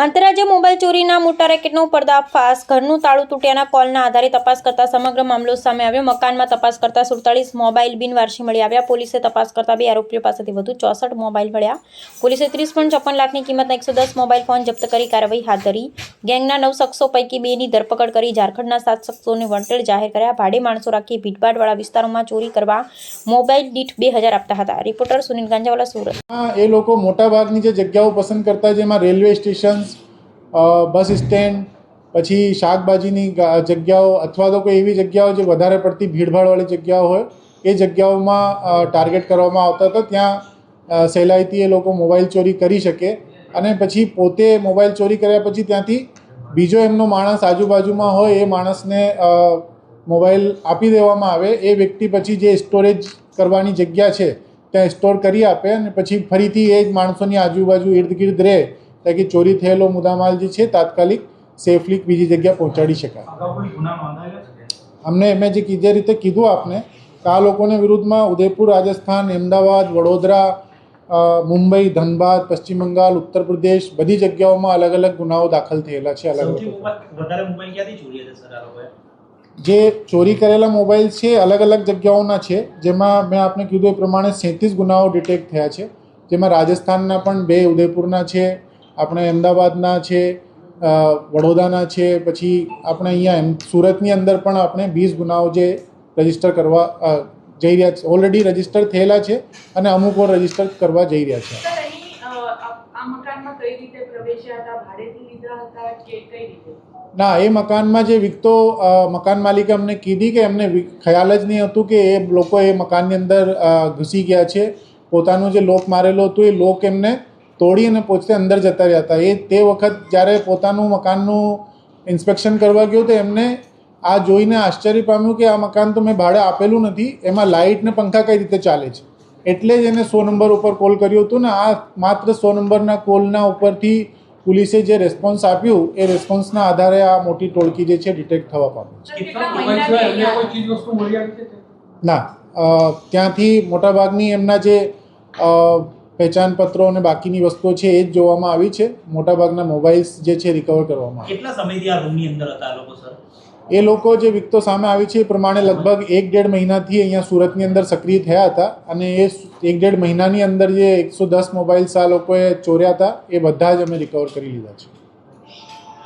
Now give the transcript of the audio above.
આંતરરાજ્ય મોબાઈલ ચોરીના મોટા રેકેટનો પર્દાફાશ. ઘરનું તાળું તૂટ્યાના કોલના આધારે તપાસ કરતા સમગ્ર મામલો સામે આવ્યો. મકાનમાં તપાસ કરતા 47 મોબાઈલ બિનવારસી મળી આવ્યા. પોલીસે તપાસ કરતા 2 આરોપીઓ પાસેથી વધુ 64 મોબાઈલ મળ્યા. પોલીસે 30.54 લાખની કિંમતના 110 મોબાઈલ ફોન જપ્ત કરી કાર્યવાહી હાથ ધરી. ગેંગના 9 શખ્સો પૈકી 2ની ધરપકડ કરી ઝારખંડના 7 શખ્સોને વોન્ટેડ જાહેર કર્યા. ભાડે માણસો રાખી ભીડભાડવાળા વિસ્તારોમાં ચોરી કરવા મોબાઈલ દીઠ 2000 આપતા હતા. રિપોર્ટર સુનિલ ગાંજાવાલા, સુરત. એ લોકો મોટાભાગની જે જગ્યાઓ પસંદ કરતા, જેમાં રેલવે સ્ટેશન, બસ સ્ટેન્ડ, પછી શાકભાજીની જગ્યાઓ અથવા તો કોઈ એવી જગ્યાઓ જે વધારે પડતી ભીડભાડવાળી જગ્યાઓ હોય એ જગ્યાઓમાં ટાર્ગેટ કરવામાં આવતા હતા. ત્યાં સહેલાઈથી એ લોકો મોબાઈલ ચોરી કરી શકે અને પછી પોતે મોબાઈલ ચોરી કર્યા પછી ત્યાંથી બીજો એમનો માણસ આજુબાજુમાં હોય એ માણસને મોબાઈલ આપી દેવામાં આવે. એ વ્યક્તિ પછી જે સ્ટોરેજ કરવાની જગ્યા છે ત્યાં સ્ટોર કરી આપે અને પછી ફરીથી એ જ માણસોની આજુબાજુ ઇર્દ ગિર્દ રહે તાકી ચોરી થયેલો મુદ્દામાલ જે છે તાત્કાલિક સેફલી બીજી જગ્યાએ પહોંચાડી શકાય. અમને મેં જે રીતે કીધું આપને કે આ લોકોને વિરુદ્ધમાં ઉદયપુર, રાજસ્થાન, અમદાવાદ, વડોદરા, મુંબઈ, ધનબાદ, પશ્ચિમ બંગાળ, ઉત્તર પ્રદેશ બધી જગ્યાઓમાં અલગ અલગ ગુનાઓ દાખલ થયેલા છે. જે ચોરી કરેલા મોબાઈલ છે અલગ અલગ જગ્યાઓના છે, જેમાં મેં આપને કીધું એ પ્રમાણે 37 ગુનાઓ ડિટેક્ટ થયા છે. જેમાં રાજસ્થાનના પણ 2, ઉદયપુરના છે, આપણે અમદાવાદના છે, વડોદરાના છે, પછી આપણે અહીંયા સુરતની અંદર પણ આપણે 20 ગુનાઓ જે રજીસ્ટર કરવા જઈ રહ્યા છે, ઓલરેડી રજીસ્ટર થયેલા છે અને અમુક વાર રજીસ્ટર કરવા જઈ રહ્યા છે. ના, એ મકાનમાં જે વિકતો મકાન માલિકે અમને કીધી કે એમને ખ્યાલ જ નહીં હતું કે એ લોકો એ મકાનની અંદર ઘૂસી ગયા છે. પોતાનું જે લોક મારેલો હતું એ લોક એમને તોડી અને પોતે અંદર જતા રહ્યા હતા. તે વખત જ્યારે પોતાનું મકાનનું ઇન્સ્પેક્શન કરવા ગયો તો એમને આ જોઈને આશ્ચર્ય પામ્યું કે આ મકાન તો મેં ભાડે આપેલું નથી, એમાં લાઇટ ને પંખા કઈ રીતે ચાલે છે. એટલે જ એને 100 નંબર ઉપર કોલ કર્યો હતો ને આ માત્ર 100 નંબરના કોલના ઉપરથી પોલીસે જે રેસ્પોન્સ આપ્યું એ રેસ્પોન્સના આધારે આ મોટી ટોળકી જે છે ડિટેક્ટ થવા પામી છે. ના, ત્યાંથી મોટાભાગની એમના જે પહેચાન પત્રો અને બાકીની વસ્તુઓ છે એ જ જોવામાં આવી છે. મોટાભાગના મોબાઈલ્સ જે છે રિકવર કરવામાં આવ્યા. કેટલા સમયથી આ રૂમની અંદર હતા આ લોકો, સર? એ લોકો જે વિકતો સામે આવી છે એ પ્રમાણે લગભગ 1-1.5 મહિનાથી અહીંયા સુરતની અંદર સક્રિય થયા હતા અને એ 1-1.5 મહિનાની અંદર જે 110 મોબાઈલ્સ આ લોકોએ ચોર્યા હતા એ બધા જ અમે રિકવર કરી લીધા છે.